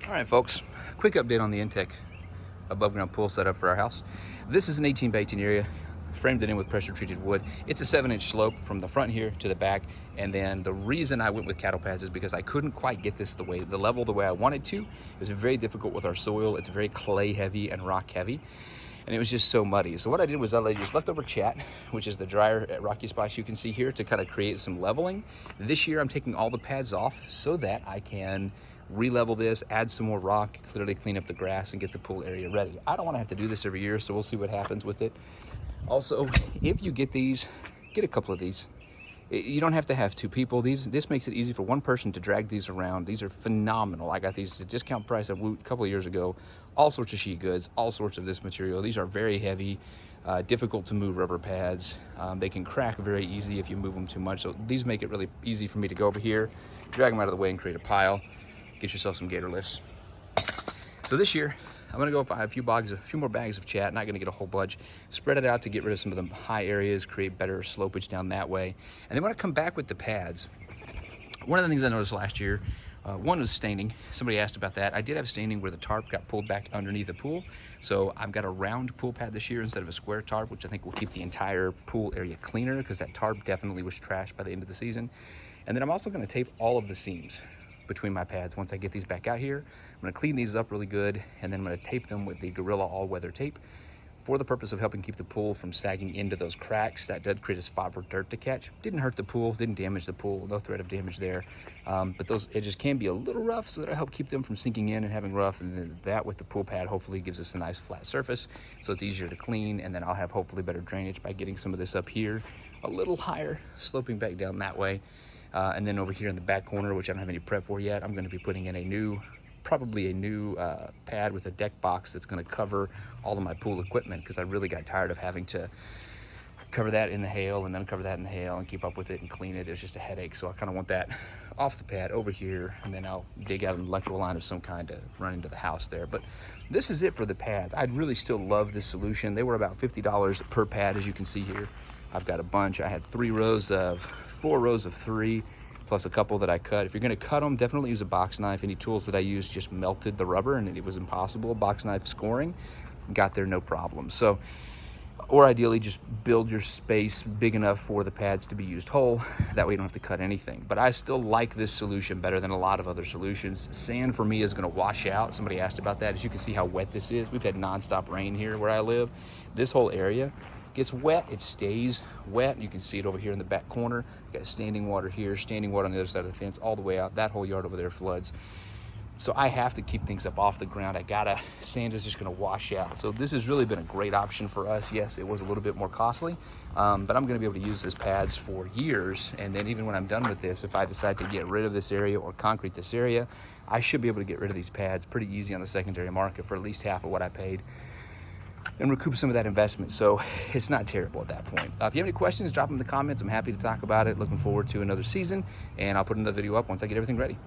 All right, folks, quick update on the Intech above ground pool setup for our house. This is an 18 by 18 area, framed it in with pressure treated wood. It's a 7-inch slope from the front here to the back. And then the reason I went with cattle pads is because I couldn't quite get this the level the way I wanted to. It was very difficult with our soil. It's very clay heavy and rock heavy. And it was just so muddy. So what I did was I used leftover chat, which is the drier rocky spots you can see here, to kind of create some leveling. This year I'm taking all the pads off so that I can re-level this, add some more rock, clearly clean up the grass and get the pool area ready. I don't want to have to do this every year, so we'll see what happens with it. Also, if you get these, get a couple of these. You don't have to have two people. This makes it easy for one person to drag these around. These are phenomenal. I got these at discount price a couple of years ago. All sorts of sheet goods, all sorts of this material. These are very heavy, difficult to move rubber pads. They can crack very easy if you move them too much. So these make it really easy for me to go over here, drag them out of the way and create a pile. Get yourself some gator lifts. So this year, I'm gonna go buy a few more bags of chat, not gonna get a whole bunch, spread it out to get rid of some of the high areas, create better slopage down that way. And then when I come back with the pads, one of the things I noticed last year, one was staining. Somebody asked about that. I did have staining where the tarp got pulled back underneath the pool. So I've got a round pool pad this year instead of a square tarp, which I think will keep the entire pool area cleaner because that tarp definitely was trashed by the end of the season. And then I'm also gonna tape all of the seams between my pads. Once I get these back out here, I'm gonna clean these up really good, and then I'm gonna tape them with the Gorilla all-weather tape for the purpose of helping keep the pool from sagging into those cracks. That did create a spot for dirt to catch. Didn't hurt the pool, didn't damage the pool, no threat of damage there. But those edges can be a little rough, so that'll help keep them from sinking in and having rough, and then that with the pool pad hopefully gives us a nice flat surface, so it's easier to clean, and then I'll have hopefully better drainage by getting some of this up here a little higher, sloping back down that way. And then over here in the back corner, which I don't have any prep for yet, I'm gonna be putting in probably a new pad with a deck box that's gonna cover all of my pool equipment, because I really got tired of having to cover that in the hail and then cover that in the hail and keep up with it and clean it. It's just a headache. So I kind of want that off the pad over here, and then I'll dig out an electrical line of some kind to run into the house there. But this is it for the pads. I'd really still love this solution. They were about $50 per pad, as you can see here. I've got a bunch. I had 4 rows of 3, plus a couple that I cut. If you're gonna cut them, definitely use a box knife. Any tools that I used just melted the rubber and it was impossible. Box knife scoring, got there no problem. So, or ideally just build your space big enough for the pads to be used whole. That way you don't have to cut anything. But I still like this solution better than a lot of other solutions. Sand for me is gonna wash out. Somebody asked about that. As you can see how wet this is. We've had nonstop rain here where I live. This whole area gets wet, it stays wet. You can see it over here in the back corner. You got standing water here, standing water on the other side of the fence, all the way out. That whole yard over there floods. So I have to keep things up off the ground. Sand is just gonna wash out. So this has really been a great option for us. Yes, it was a little bit more costly, but I'm gonna be able to use this pads for years. And then even when I'm done with this, if I decide to get rid of this area or concrete this area, I should be able to get rid of these pads pretty easy on the secondary market for at least half of what I paid and recoup some of that investment. So it's not terrible at that point. If you have any questions, drop them in the comments. I'm happy to talk about it. Looking forward to another season, and I'll put another video up once I get everything ready.